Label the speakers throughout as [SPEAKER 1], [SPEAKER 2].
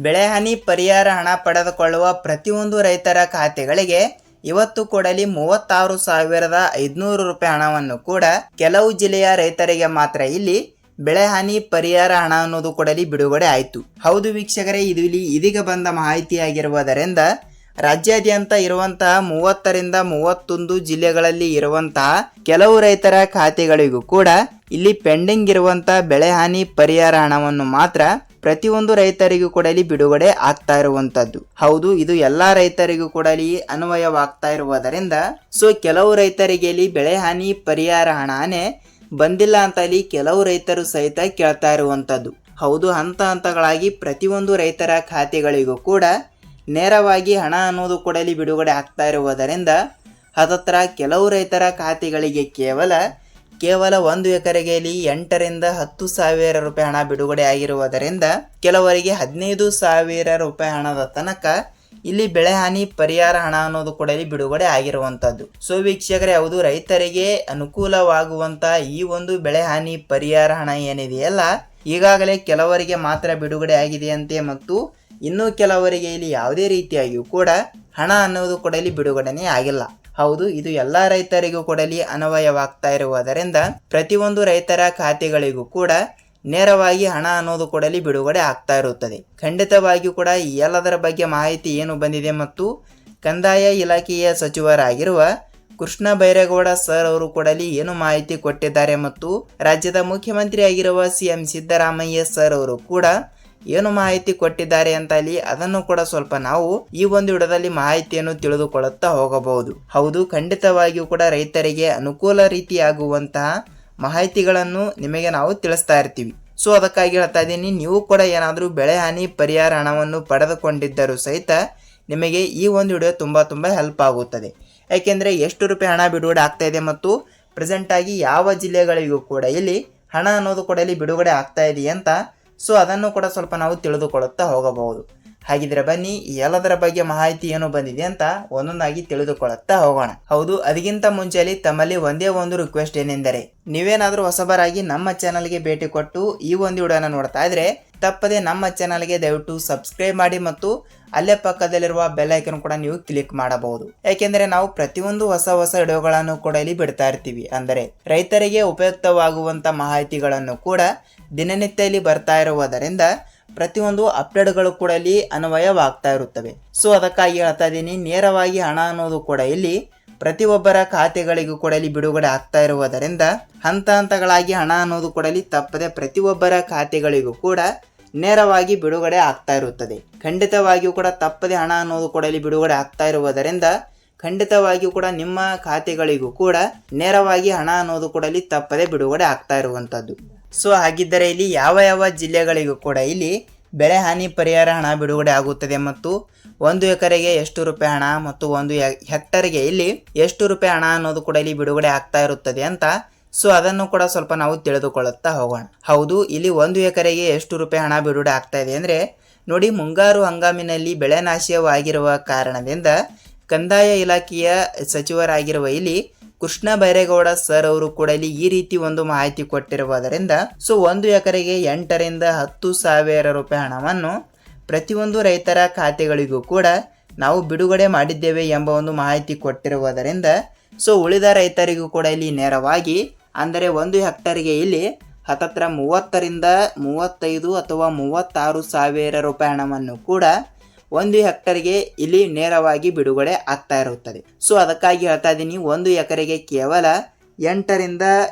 [SPEAKER 1] ಬೆಳೆಹಾನಿ ಪರಿಹಾರ ಹಣ ಪಡೆದುಕೊಳ್ಳುವ ಪ್ರತಿಯೊಂದು ರೈತರ ಖಾತೆಗಳಿಗೆ ಇವತ್ತು ಕೂಡಲಿ 36,500 ರೂಪಾಯಿ ಹಣವನ್ನು ಕೂಡ ಕೆಲವು ಜಿಲ್ಲೆಯ ರೈತರಿಗೆ ಮಾತ್ರ ಇಲ್ಲಿ ಬೆಳೆಹಾನಿ ಪರಿಹಾರ ಹಣ ಅನ್ನೋದು ಕೂಡಲಿ ಬಿಡುಗಡೆ ಆಯಿತು. ಹೌದು ವೀಕ್ಷಕರೇ, ಇದು ಇಲ್ಲಿ ಇದೀಗ ಬಂದ ಮಾಹಿತಿಯಾಗಿರುವುದರಿಂದ ರಾಜ್ಯಾದ್ಯಂತ ಇರುವಂತಹ 30ರಿಂದ 31 ಜಿಲ್ಲೆಗಳಲ್ಲಿ ಇರುವಂತಹ ಕೆಲವು ರೈತರ ಖಾತೆಗಳಿಗೂ ಕೂಡ ಇಲ್ಲಿ ಪೆಂಡಿಂಗ್ ಇರುವಂತಹ ಬೆಳೆಹಾನಿ ಪರಿಹಾರ ಹಣವನ್ನು ಮಾತ್ರ ಪ್ರತಿಯೊಂದು ರೈತರಿಗೂ ಕೂಡ ಇಲ್ಲಿ ಬಿಡುಗಡೆ ಆಗ್ತಾ ಇರುವಂತದ್ದು. ಹೌದು, ಇದು ಎಲ್ಲಾ ರೈತರಿಗೂ ಕೂಡ ಇಲ್ಲಿ ಅನ್ವಯವಾಗ್ತಾ ಇರುವುದರಿಂದ ಕೆಲವು ರೈತರಿಗೆ ಇಲ್ಲಿ ಬೆಳೆಹಾನಿ ಪರಿಹಾರ ಹಣನೇ ಬಂದಿಲ್ಲ ಅಂತ ಇಲ್ಲಿ ಕೆಲವು ರೈತರು ಸಹಿತ ಕೇಳ್ತಾ ಇರುವಂತದ್ದು. ಹೌದು, ಹಂತ ಹಂತಗಳಾಗಿ ಪ್ರತಿಯೊಂದು ರೈತರ ಖಾತೆಗಳಿಗೂ ಕೂಡ ನೇರವಾಗಿ ಹಣ ಅನ್ನೋದು ಕೂಡ ಇಲ್ಲಿ ಬಿಡುಗಡೆ ಆಗ್ತಾ ಇರುವುದರಿಂದ ಹತ್ತತ್ರ ಕೆಲವು ರೈತರ ಖಾತೆಗಳಿಗೆ ಕೇವಲ 1 ಎಕರೆಗೆ ಇಲ್ಲಿ 8ರಿಂದ 10,000 ರೂಪಾಯಿ ಹಣ ಬಿಡುಗಡೆ ಆಗಿರುವುದರಿಂದ ಕೆಲವರಿಗೆ 15,000 ರೂಪಾಯಿ ಹಣದ ತನಕ ಇಲ್ಲಿ ಬೆಳೆಹಾನಿ ಪರಿಹಾರ ಹಣ ಅನ್ನೋದು ಕೂಡ ಇಲ್ಲಿ ಬಿಡುಗಡೆ ಆಗಿರುವಂತದ್ದು. ವೀಕ್ಷಕರೇ, ಯಾವುದು ರೈತರಿಗೆ ಅನುಕೂಲವಾಗುವಂತ ಈ ಒಂದು ಬೆಳೆಹಾನಿ ಪರಿಹಾರ ಹಣ ಏನಿದೆಯಲ್ಲ, ಈಗಾಗಲೇ ಕೆಲವರಿಗೆ ಮಾತ್ರ ಬಿಡುಗಡೆ ಆಗಿದೆಯಂತೆ ಮತ್ತು ಇನ್ನು ಕೆಲವರಿಗೆ ಇಲ್ಲಿ ಯಾವುದೇ ರೀತಿಯಾಗಿಯೂ ಕೂಡ ಹಣ ಅನ್ನೋದು ಕೂಡ ಇಲ್ಲಿ ಬಿಡುಗಡೆನೇ ಆಗಿಲ್ಲ. ಹೌದು, ಇದು ಎಲ್ಲಾ ರೈತರಿಗೂ ಕೂಡ ಇಲ್ಲಿ ಅನ್ವಯವಾಗ್ತಾ ಇರುವುದರಿಂದ ಪ್ರತಿಯೊಂದು ರೈತರ ಖಾತೆಗಳಿಗೂ ಕೂಡ ನೇರವಾಗಿ ಹಣ ಅನ್ನೋದು ಕೂಡ ಇಲ್ಲಿ ಬಿಡುಗಡೆ ಆಗ್ತಾ ಇರುತ್ತದೆ. ಖಂಡಿತವಾಗಿಯೂ ಕೂಡ ಈ ಎಲ್ಲದರ ಬಗ್ಗೆ ಮಾಹಿತಿ ಏನು ಬಂದಿದೆ ಮತ್ತು ಕಂದಾಯ ಇಲಾಖೆಯ ಸಚಿವರಾಗಿರುವ ಕೃಷ್ಣ ಬೈರೇಗೌಡ ಸರ್ ಅವರು ಕೂಡ ಇಲ್ಲಿ ಏನು ಮಾಹಿತಿ ಕೊಟ್ಟಿದ್ದಾರೆ ಮತ್ತು ರಾಜ್ಯದ ಮುಖ್ಯಮಂತ್ರಿ ಆಗಿರುವ CM ಸಿದ್ದರಾಮಯ್ಯ ಸರ್ ಅವರು ಕೂಡ ಏನು ಮಾಹಿತಿ ಕೊಟ್ಟಿದ್ದಾರೆ ಅಂತ ಅಲ್ಲಿ ಅದನ್ನು ಕೂಡ ಸ್ವಲ್ಪ ನಾವು ಈ ಒಂದು ವಿಡಿಯೋದಲ್ಲಿ ಮಾಹಿತಿಯನ್ನು ತಿಳಿದುಕೊಳ್ಳುತ್ತಾ ಹೋಗಬಹುದು. ಹೌದು, ಖಂಡಿತವಾಗಿಯೂ ಕೂಡ ರೈತರಿಗೆ ಅನುಕೂಲ ರೀತಿಯಾಗುವಂತಹ ಮಾಹಿತಿಗಳನ್ನು ನಿಮಗೆ ನಾವು ತಿಳಿಸ್ತಾ ಇರ್ತೀವಿ. ಅದಕ್ಕಾಗಿ ಹೇಳ್ತಾ ಇದ್ದೀನಿ, ನೀವು ಕೂಡ ಏನಾದರೂ ಬೆಳೆಹಾನಿ ಪರಿಹಾರ ಹಣವನ್ನು ಪಡೆದುಕೊಂಡಿದ್ದರೂ ಸಹಿತ ನಿಮಗೆ ಈ ಒಂದು ವಿಡಿಯೋ ತುಂಬಾ ಹೆಲ್ಪ್ ಆಗುತ್ತದೆ. ಯಾಕೆಂದರೆ ಎಷ್ಟು ರೂಪಾಯಿ ಹಣ ಬಿಡುಗಡೆ ಆಗ್ತಾ ಇದೆ ಮತ್ತು ಪ್ರೆಸೆಂಟ್ ಆಗಿ ಯಾವ ಜಿಲ್ಲೆಗಳಿಗೂ ಕೂಡ ಇಲ್ಲಿ ಹಣ ಅನ್ನೋದು ಕೂಡ ಇಲ್ಲಿ ಬಿಡುಗಡೆ ಆಗ್ತಾ ಇದೆ ಅಂತ ಅದನ್ನು ಕೂಡ ಸ್ವಲ್ಪ ನಾವು ತಿಳಿದುಕೊಳ್ಳುತ್ತಾ ಹೋಗಬಹುದು. ಹಾಗಿದ್ರೆ ಬನ್ನಿ ಎಲ್ಲದರ ಬಗ್ಗೆ ಮಾಹಿತಿ ಏನು ಬಂದಿದೆ ಅಂತ ಒಂದೊಂದಾಗಿ ತಿಳಿದುಕೊಳ್ಳುತ್ತಾ ಹೋಗೋಣ. ಹೌದು, ಅದಕ್ಕಿಂತ ಮುಂಚೆಯಲ್ಲಿ ತಮ್ಮಲ್ಲಿ ಒಂದೇ ಒಂದು ರಿಕ್ವೆಸ್ಟ್ ಏನೆಂದರೆ, ನೀವೇನಾದರೂ ಹೊಸಬರಾಗಿ ನಮ್ಮ ಚಾನಲ್ಗೆ ಭೇಟಿ ಕೊಟ್ಟು ಈ ಒಂದು ವಿಡಿಯೋನ ನೋಡ್ತಾ ಇದ್ರೆ ತಪ್ಪದೆ ನಮ್ಮ ಚಾನಲ್ಗೆ ದಯವಿಟ್ಟು ಸಬ್ಸ್ಕ್ರೈಬ್ ಮಾಡಿ ಮತ್ತು ಅಲ್ಲೇ ಪಕ್ಕದಲ್ಲಿರುವ ಬೆಲ್ ಐಕನ್ ಕೂಡ ನೀವು ಕ್ಲಿಕ್ ಮಾಡಬಹುದು. ಯಾಕೆಂದರೆ ನಾವು ಪ್ರತಿಯೊಂದು ಹೊಸ ವಿಡಿಯೋಗಳನ್ನು ಕೂಡ ಇಲ್ಲಿ ಬಿಡ್ತಾ ಇರ್ತೀವಿ. ಅಂದರೆ ರೈತರಿಗೆ ಉಪಯುಕ್ತವಾಗುವಂತ ಮಾಹಿತಿಗಳನ್ನು ಕೂಡ ದಿನನಿತ್ಯ ಇಲ್ಲಿ ಬರ್ತಾ ಇರುವುದರಿಂದ ಪ್ರತಿಯೊಂದು ಅಪ್ಡೇಟ್ಗಳು ಕೂಡ ಇಲ್ಲಿ ಅನ್ವಯವಾಗ್ತಾ ಇರುತ್ತವೆ. ಅದಕ್ಕಾಗಿ ಹೇಳ್ತಾ ಇದ್ದೀನಿ, ನೇರವಾಗಿ ಹಣ ಅನ್ನೋದು ಕೂಡ ಇಲ್ಲಿ ಪ್ರತಿಯೊಬ್ಬರ ಖಾತೆಗಳಿಗೂ ಕೂಡ ಇಲ್ಲಿ ಬಿಡುಗಡೆ ಆಗ್ತಾ ಇರುವುದರಿಂದ ಹಂತ ಹಂತಗಳಾಗಿ ಹಣ ಅನ್ನೋದು ಕೂಡ ಇಲ್ಲಿ ತಪ್ಪದೆ ಪ್ರತಿಯೊಬ್ಬರ ಖಾತೆಗಳಿಗೂ ಕೂಡ ನೇರವಾಗಿ ಬಿಡುಗಡೆ ಆಗ್ತಾ ಇರುತ್ತದೆ. ಖಂಡಿತವಾಗಿಯೂ ಕೂಡ ತಪ್ಪದೆ ಹಣ ಅನ್ನೋದು ಕೂಡ ಇಲ್ಲಿ ಬಿಡುಗಡೆ ಆಗ್ತಾ ಇರುವುದರಿಂದ ಖಂಡಿತವಾಗಿಯೂ ಕೂಡ ನಿಮ್ಮ ಖಾತೆಗಳಿಗೂ ಕೂಡ ನೇರವಾಗಿ ಹಣ ಅನ್ನೋದು ಕೂಡ ಇಲ್ಲಿ ತಪ್ಪದೆ ಬಿಡುಗಡೆ ಆಗ್ತಾ ಇರುವಂತದ್ದು. ಹಾಗಿದ್ದರೆ ಇಲ್ಲಿ ಯಾವ ಜಿಲ್ಲೆಗಳಿಗೂ ಕೂಡ ಇಲ್ಲಿ ಬೆಳೆಹಾನಿ ಪರಿಹಾರ ಹಣ ಬಿಡುಗಡೆ ಆಗುತ್ತದೆ ಮತ್ತು 1 ಎಕರೆಗೆ ಎಷ್ಟು ರೂಪಾಯಿ ಹಣ ಮತ್ತು 1 ಹೆಕ್ಟರ್ಗೆ ಇಲ್ಲಿ ಎಷ್ಟು ರೂಪಾಯಿ ಹಣ ಅನ್ನೋದು ಕೂಡ ಇಲ್ಲಿ ಬಿಡುಗಡೆ ಆಗ್ತಾ ಇರುತ್ತದೆ ಅಂತ ಅದನ್ನು ಕೂಡ ಸ್ವಲ್ಪ ನಾವು ತಿಳಿದುಕೊಳ್ಳುತ್ತಾ ಹೋಗೋಣ. ಹೌದು, ಇಲ್ಲಿ 1 ಎಕರೆಗೆ ಎಷ್ಟು ರೂಪಾಯಿ ಹಣ ಬಿಡುಗಡೆ ಆಗ್ತಾ ಇದೆ ಅಂದ್ರೆ ನೋಡಿ, ಮುಂಗಾರು ಹಂಗಾಮಿನಲ್ಲಿ ಬೆಳೆ ನಾಶವಾಗಿರುವ ಕಾರಣದಿಂದ ಕಂದಾಯ ಇಲಾಖೆಯ ಸಚಿವರಾಗಿರುವ ಇಲ್ಲಿ ಕೃಷ್ಣ ಬೈರೇಗೌಡ ಸರ್ ಅವರು ಕೂಡ ಇಲ್ಲಿ ಈ ರೀತಿ ಒಂದು ಮಾಹಿತಿ ಕೊಟ್ಟಿರುವುದರಿಂದ 1 ಎಕರೆಗೆ 8ರಿಂದ 10,000 ರೂಪಾಯಿ ಹಣವನ್ನು ಪ್ರತಿಯೊಂದು ರೈತರ ಖಾತೆಗಳಿಗೂ ಕೂಡ ನಾವು ಬಿಡುಗಡೆ ಮಾಡಿದ್ದೇವೆ ಎಂಬ ಒಂದು ಮಾಹಿತಿ ಕೊಟ್ಟಿರುವುದರಿಂದ ಉಳಿದ ರೈತರಿಗೂ ಕೂಡ ಇಲ್ಲಿ ನೇರವಾಗಿ ಅಂದರೆ 1 ಹೆಕ್ಟರ್ಗೆ ಇಲ್ಲಿ ಹತ್ತತ್ರ 30ರಿಂದ 35 ಅಥವಾ 36,000 ರೂಪಾಯಿ ಹಣವನ್ನು ಕೂಡ 1 ಹೆಕ್ಟರ್ಗೆ ಇಲ್ಲಿ ನೇರವಾಗಿ ಬಿಡುಗಡೆ ಆಗ್ತಾ ಇರುತ್ತದೆ. ಅದಕ್ಕಾಗಿ ಹೇಳ್ತಾ ಇದ್ದೀನಿ, 1 ಎಕರೆಗೆ ಕೇವಲ 8ರಿಂದ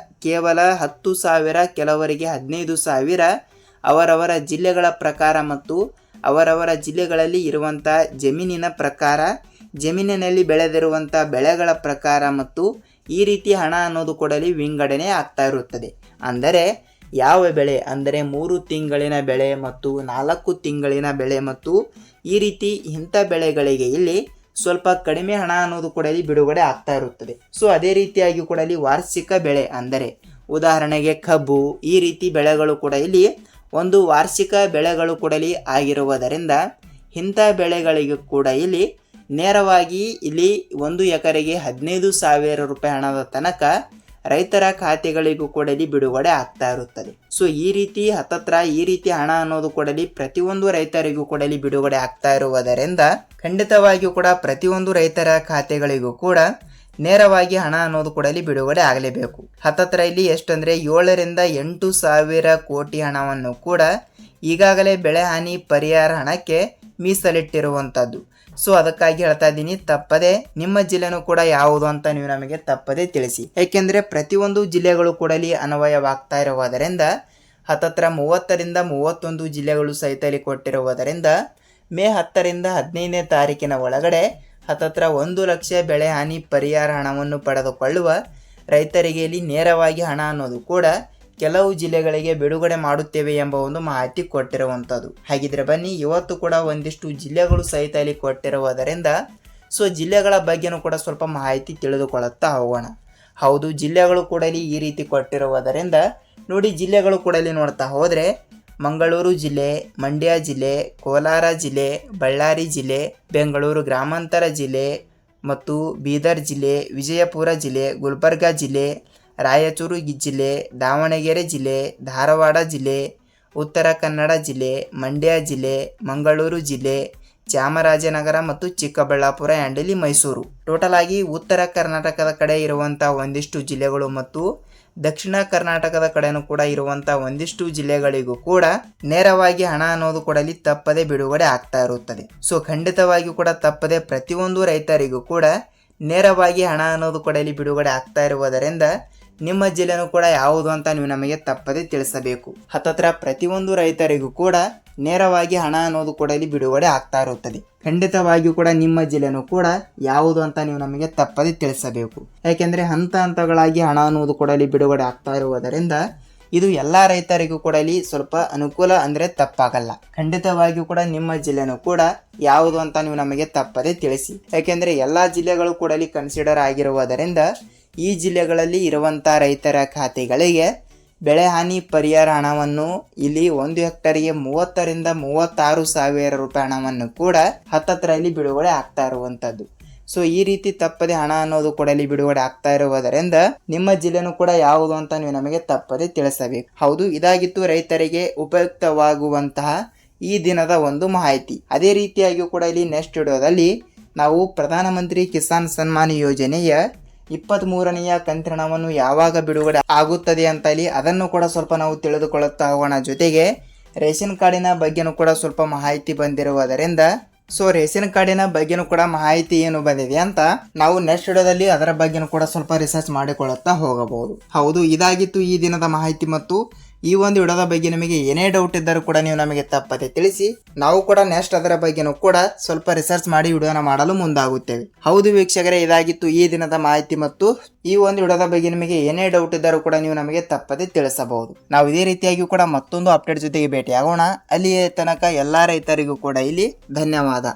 [SPEAKER 1] ಕೇವಲ 10,000, ಕೆಲವರಿಗೆ 15,000 ಅವರವರ ಜಿಲ್ಲೆಗಳ ಪ್ರಕಾರ ಮತ್ತು ಅವರವರ ಜಿಲ್ಲೆಗಳಲ್ಲಿ ಇರುವಂಥ ಜಮೀನಿನ ಪ್ರಕಾರ, ಜಮೀನಿನಲ್ಲಿ ಬೆಳೆದಿರುವಂಥ ಬೆಳೆಗಳ ಪ್ರಕಾರ ಮತ್ತು ಈ ರೀತಿ ಹಣ ಅನ್ನೋದು ಕೂಡ ಇಲ್ಲಿ ವಿಂಗಡಣೆ ಆಗ್ತಾ ಇರುತ್ತದೆ. ಅಂದರೆ ಯಾವ ಬೆಳೆ ಅಂದರೆ 3 ತಿಂಗಳಿನ ಬೆಳೆ ಮತ್ತು 4 ತಿಂಗಳಿನ ಬೆಳೆ ಮತ್ತು ಈ ರೀತಿ ಇಂಥ ಬೆಳೆಗಳಿಗೆ ಇಲ್ಲಿ ಸ್ವಲ್ಪ ಕಡಿಮೆ ಹಣ ಅನ್ನೋದು ಕೂಡ ಇಲ್ಲಿ ಬಿಡುಗಡೆ ಆಗ್ತಾ ಇರುತ್ತದೆ. ಅದೇ ರೀತಿಯಾಗಿ ಕೂಡ ಇಲ್ಲಿ ವಾರ್ಷಿಕ ಬೆಳೆ ಅಂದರೆ ಉದಾಹರಣೆಗೆ ಕಬ್ಬು, ಈ ರೀತಿ ಬೆಳೆಗಳು ಕೂಡ ಇಲ್ಲಿ ಒಂದು ವಾರ್ಷಿಕ ಬೆಳೆಗಳು ಕೂಡ ಇಲ್ಲಿ ಆಗಿರುವುದರಿಂದ ಇಂಥ ಬೆಳೆಗಳಿಗೆ ಕೂಡ ಇಲ್ಲಿ ನೇರವಾಗಿ ಇಲ್ಲಿ 1 ಎಕರೆಗೆ 15,000 ರೂಪಾಯಿ ಹಣದ ತನಕ ರೈತರ ಖಾತೆಗಳಿಗೂ ಕೂಡ ಇಲ್ಲಿ ಬಿಡುಗಡೆ ಆಗ್ತಾ ಇರುತ್ತದೆ. ಸೊ ಈ ರೀತಿ ಈ ರೀತಿ ಹಣ ಅನ್ನೋದು ಕೂಡ ಇಲ್ಲಿ ಪ್ರತಿಯೊಂದು ರೈತರಿಗೂ ಕೂಡ ಇಲ್ಲಿ ಬಿಡುಗಡೆ ಆಗ್ತಾ ಇರುವುದರಿಂದ ಖಂಡಿತವಾಗಿಯೂ ಕೂಡ ಪ್ರತಿಯೊಂದು ರೈತರ ಖಾತೆಗಳಿಗೂ ಕೂಡ ನೇರವಾಗಿ ಹಣ ಅನ್ನೋದು ಕೂಡ ಇಲ್ಲಿ ಬಿಡುಗಡೆ ಆಗಲೇಬೇಕು. ಇಲ್ಲಿ ಎಷ್ಟಂದ್ರೆ 7ರಿಂದ 8 ಸಾವಿರ ಕೋಟಿ ಹಣವನ್ನು ಕೂಡ ಈಗಾಗಲೇ ಬೆಳೆ ಹಾನಿ ಪರಿಹಾರ ಹಣಕ್ಕೆ ಮೀಸಲಿಟ್ಟಿರುವಂತದ್ದು. ಸೊ ಅದಕ್ಕಾಗಿ ಹೇಳ್ತಾ ಇದ್ದೀನಿ, ತಪ್ಪದೆ ನಿಮ್ಮ ಜಿಲ್ಲೆನೂ ಕೂಡ ಯಾವುದು ಅಂತ ನೀವು ನಮಗೆ ತಪ್ಪದೆ ತಿಳಿಸಿ. ಯಾಕೆಂದ್ರೆ ಪ್ರತಿಯೊಂದು ಜಿಲ್ಲೆಗಳು ಕೂಡ ಇಲ್ಲಿ ಅನ್ವಯವಾಗ್ತಾ ಇರುವುದರಿಂದ 30ರಿಂದ 31 ಜಿಲ್ಲೆಗಳು ಸಹಿತ ಇಲ್ಲಿ ಕೊಟ್ಟಿರುವುದರಿಂದ ಮೇ 10ರಿಂದ 15ನೇ ತಾರೀಕಿನ ಒಳಗಡೆ 1 ಲಕ್ಷ ಬೆಳೆ ಹಾನಿ ಪರಿಹಾರ ಹಣವನ್ನು ಪಡೆದುಕೊಳ್ಳುವ ರೈತರಿಗೆ ಇಲ್ಲಿ ನೇರವಾಗಿ ಹಣ ಅನ್ನೋದು ಕೂಡ ಕೆಲವು ಜಿಲ್ಲೆಗಳಿಗೆ ಬಿಡುಗಡೆ ಮಾಡುತ್ತೇವೆ ಎಂಬ ಒಂದು ಮಾಹಿತಿ ಕೊಟ್ಟಿರುವಂಥದ್ದು. ಹಾಗಿದ್ರೆ ಬನ್ನಿ, ಇವತ್ತು ಕೂಡ ಒಂದಿಷ್ಟು ಜಿಲ್ಲೆಗಳು ಸಹಿತ ಇಲ್ಲಿ ಕೊಟ್ಟಿರುವುದರಿಂದ ಸೊ ಜಿಲ್ಲೆಗಳ ಬಗ್ಗೆನೂ ಕೂಡ ಸ್ವಲ್ಪ ಮಾಹಿತಿ ತಿಳಿದುಕೊಳ್ಳುತ್ತಾ ಹೋಗೋಣ. ಹೌದು, ಜಿಲ್ಲೆಗಳು ಕೂಡ ಇಲ್ಲಿ ಈ ರೀತಿ ಕೊಟ್ಟಿರುವುದರಿಂದ ನೋಡಿ, ಜಿಲ್ಲೆಗಳು ಕೂಡ ಇಲ್ಲಿ ನೋಡ್ತಾ ಹೋದರೆ ಮಂಗಳೂರು ಜಿಲ್ಲೆ, ಮಂಡ್ಯ ಜಿಲ್ಲೆ, ಕೋಲಾರ ಜಿಲ್ಲೆ, ಬಳ್ಳಾರಿ ಜಿಲ್ಲೆ, ಬೆಂಗಳೂರು ಗ್ರಾಮಾಂತರ ಜಿಲ್ಲೆ ಮತ್ತು ಬೀದರ್ ಜಿಲ್ಲೆ, ವಿಜಯಪುರ ಜಿಲ್ಲೆ, ಗುಲ್ಬರ್ಗಾ ಜಿಲ್ಲೆ, ರಾಯಚೂರು ಜಿಲ್ಲೆ, ದಾವಣಗೆರೆ ಜಿಲ್ಲೆ, ಧಾರವಾಡ ಜಿಲ್ಲೆ, ಉತ್ತರ ಕನ್ನಡ ಜಿಲ್ಲೆ, ಮಂಡ್ಯ ಜಿಲ್ಲೆ, ಮಂಗಳೂರು ಜಿಲ್ಲೆ, ಚಾಮರಾಜನಗರ ಮತ್ತು ಚಿಕ್ಕಬಳ್ಳಾಪುರ ಆ್ಯಂಡ್ ಇಲ್ಲಿ ಮೈಸೂರು. ಟೋಟಲ್ ಆಗಿ ಉತ್ತರ ಕರ್ನಾಟಕದ ಕಡೆ ಇರುವಂಥ ಒಂದಿಷ್ಟು ಜಿಲ್ಲೆಗಳು ಮತ್ತು ದಕ್ಷಿಣ ಕರ್ನಾಟಕದ ಕಡೆನೂ ಕೂಡ ಇರುವಂಥ ಒಂದಿಷ್ಟು ಜಿಲ್ಲೆಗಳಿಗೂ ಕೂಡ ನೇರವಾಗಿ ಹಣ ಅನ್ನೋದು ಕೂಡ ಇಲ್ಲಿ ತಪ್ಪದೆ ಬಿಡುಗಡೆ ಆಗ್ತಾ ಇರುತ್ತದೆ. ಸೊ ಖಂಡಿತವಾಗಿಯೂ ಕೂಡ ತಪ್ಪದೆ ಪ್ರತಿಯೊಂದು ರೈತರಿಗೂ ಕೂಡ ನೇರವಾಗಿ ಹಣ ಅನ್ನೋದು ಕೂಡ ಇಲ್ಲಿ ಬಿಡುಗಡೆ ಆಗ್ತಾ ಇರುವುದರಿಂದ ನಿಮ್ಮ ಜಿಲ್ಲೆನೂ ಕೂಡ ಯಾವುದು ಅಂತ ನೀವು ನಮಗೆ ತಪ್ಪದೆ ತಿಳಿಸಬೇಕು. ಪ್ರತಿಯೊಂದು ರೈತರಿಗೂ ಕೂಡ ನೇರವಾಗಿ ಹಣ ಅನ್ನೋದು ಕೂಡ ಇಲ್ಲಿ ಬಿಡುಗಡೆ ಆಗ್ತಾ ಇರುತ್ತದೆ. ಖಂಡಿತವಾಗಿಯೂ ಕೂಡ ನಿಮ್ಮ ಜಿಲ್ಲೆನೂ ಕೂಡ ಯಾವುದು ಅಂತ ನೀವು ನಮಗೆ ತಪ್ಪದೆ ತಿಳಿಸಬೇಕು. ಯಾಕೆಂದರೆ ಹಂತಗಳಾಗಿ ಹಣ ಅನ್ನೋದು ಕೂಡ ಇಲ್ಲಿ ಬಿಡುಗಡೆ ಆಗ್ತಾ ಇರುವುದರಿಂದ ಇದು ಎಲ್ಲ ರೈತರಿಗೂ ಕೂಡ ಇಲ್ಲಿ ಸ್ವಲ್ಪ ಅನುಕೂಲ ಅಂದರೆ ತಪ್ಪಾಗಲ್ಲ. ಖಂಡಿತವಾಗಿಯೂ ಕೂಡ ನಿಮ್ಮ ಜಿಲ್ಲೆನೂ ಕೂಡ ಯಾವುದು ಅಂತ ನೀವು ನಮಗೆ ತಪ್ಪದೆ ತಿಳಿಸಿ. ಯಾಕೆಂದರೆ ಎಲ್ಲ ಜಿಲ್ಲೆಗಳು ಕೂಡ ಇಲ್ಲಿ ಕನ್ಸಿಡರ್ ಆಗಿರುವುದರಿಂದ ಈ ಜಿಲ್ಲೆಗಳಲ್ಲಿ ಇರುವಂಥ ರೈತರ ಖಾತೆಗಳಿಗೆ ಬೆಳೆ ಹಾನಿ ಪರಿಹಾರ ಹಣವನ್ನು ಇಲ್ಲಿ 1 ಹೆಕ್ಟರ್ಗೆ 30ರಿಂದ 36 ಸಾವಿರ ರೂಪಾಯಿ ಹಣವನ್ನು ಕೂಡ ಇಲ್ಲಿ ಬಿಡುಗಡೆ ಆಗ್ತಾ ಇರುವಂಥದ್ದು. ಸೊ ಈ ರೀತಿ ತಪ್ಪದೆ ಹಣ ಅನ್ನೋದು ಕೂಡ ಇಲ್ಲಿ ಬಿಡುಗಡೆ ಆಗ್ತಾ ಇರುವುದರಿಂದ ನಿಮ್ಮ ಜಿಲ್ಲೆನೂ ಕೂಡ ಯಾವುದು ಅಂತ ನೀವು ನಮಗೆ ತಪ್ಪದೆ ತಿಳಿಸಬೇಕು. ಹೌದು, ಇದಾಗಿತ್ತು ರೈತರಿಗೆ ಉಪಯುಕ್ತವಾಗುವಂತಹ ಈ ದಿನದ ಒಂದು ಮಾಹಿತಿ. ಅದೇ ರೀತಿಯಾಗಿ ಕೂಡ ಇಲ್ಲಿ ನೆಕ್ಸ್ಟ್ ವಿಡಿಯೋದಲ್ಲಿ ನಾವು ಪ್ರಧಾನಮಂತ್ರಿ ಕಿಸಾನ್ ಸನ್ಮಾನ್ ಯೋಜನೆಯ 23ನೆಯ ಕಂತಿನವನ್ನು ಯಾವಾಗ ಬಿಡುಗಡೆ ಆಗುತ್ತದೆ ಅಂತ ಇಲ್ಲಿ ಅದನ್ನು ಕೂಡ ಸ್ವಲ್ಪ ನಾವು ತಿಳಿದುಕೊಳ್ಳುತ್ತಾ ಹೋಗೋಣ. ಜೊತೆಗೆ ರೇಷನ್ ಕಾರ್ಡಿನ ಬಗ್ಗೆನೂ ಕೂಡ ಸ್ವಲ್ಪ ಮಾಹಿತಿ ಬಂದಿರುವುದರಿಂದ ಸೊ ರೇಷನ್ ಕಾರ್ಡಿನ ಬಗ್ಗೆನೂ ಕೂಡ ಮಾಹಿತಿ ಏನು ಬಂದಿದೆ ಅಂತ ನಾವು ನೆಕ್ಸ್ಟ್ ವಿಡಿಯೋದಲ್ಲಿ ಅದರ ಬಗ್ಗೆನೂ ಕೂಡ ಸ್ವಲ್ಪ ರಿಸರ್ಚ್ ಮಾಡಿಕೊಳ್ಳುತ್ತಾ ಹೋಗಬಹುದು. ಹೌದು, ಇದಾಗಿತ್ತು ಈ ದಿನದ ಮಾಹಿತಿ. ಮತ್ತು ಈ ಒಂದು ವಿಡಿಯೋದ ಬಗ್ಗೆ ನಿಮಗೆ ಏನೇ ಡೌಟ್ ಇದ್ದರೂ ಕೂಡ ನೀವು ನಮಗೆ ತಪ್ಪದೆ ತಿಳಿಸಿ. ನಾವು ಕೂಡ ನೆಕ್ಸ್ಟ್ ಅದರ ಬಗ್ಗೆನೂ ಕೂಡ ಸ್ವಲ್ಪ ರಿಸರ್ಚ್ ಮಾಡಿ ವಿಡಿಯೋನ ಮಾಡಲು ಮುಂದಾಗುತ್ತೇವೆ. ಹೌದು ವೀಕ್ಷಕರೇ, ಇದಾಗಿತ್ತು ಈ ದಿನದ ಮಾಹಿತಿ. ಮತ್ತು ಈ ಒಂದು ವಿಡಿಯೋದ ಬಗ್ಗೆ ನಿಮಗೆ ಏನೇ ಡೌಟ್ ಇದ್ದರೂ ಕೂಡ ನೀವು ನಮಗೆ ತಪ್ಪದೆ ತಿಳಿಸಬಹುದು. ನಾವು ಇದೇ ರೀತಿಯಾಗಿ ಕೂಡ ಮತ್ತೊಂದು ಅಪ್ಡೇಟ್ ಜೊತೆಗೆ ಭೇಟಿಯಾಗೋಣ. ಅಲ್ಲಿಯೇ ತನಕ ಎಲ್ಲ ರೈತರಿಗೂ ಕೂಡ ಇಲ್ಲಿ ಧನ್ಯವಾದ.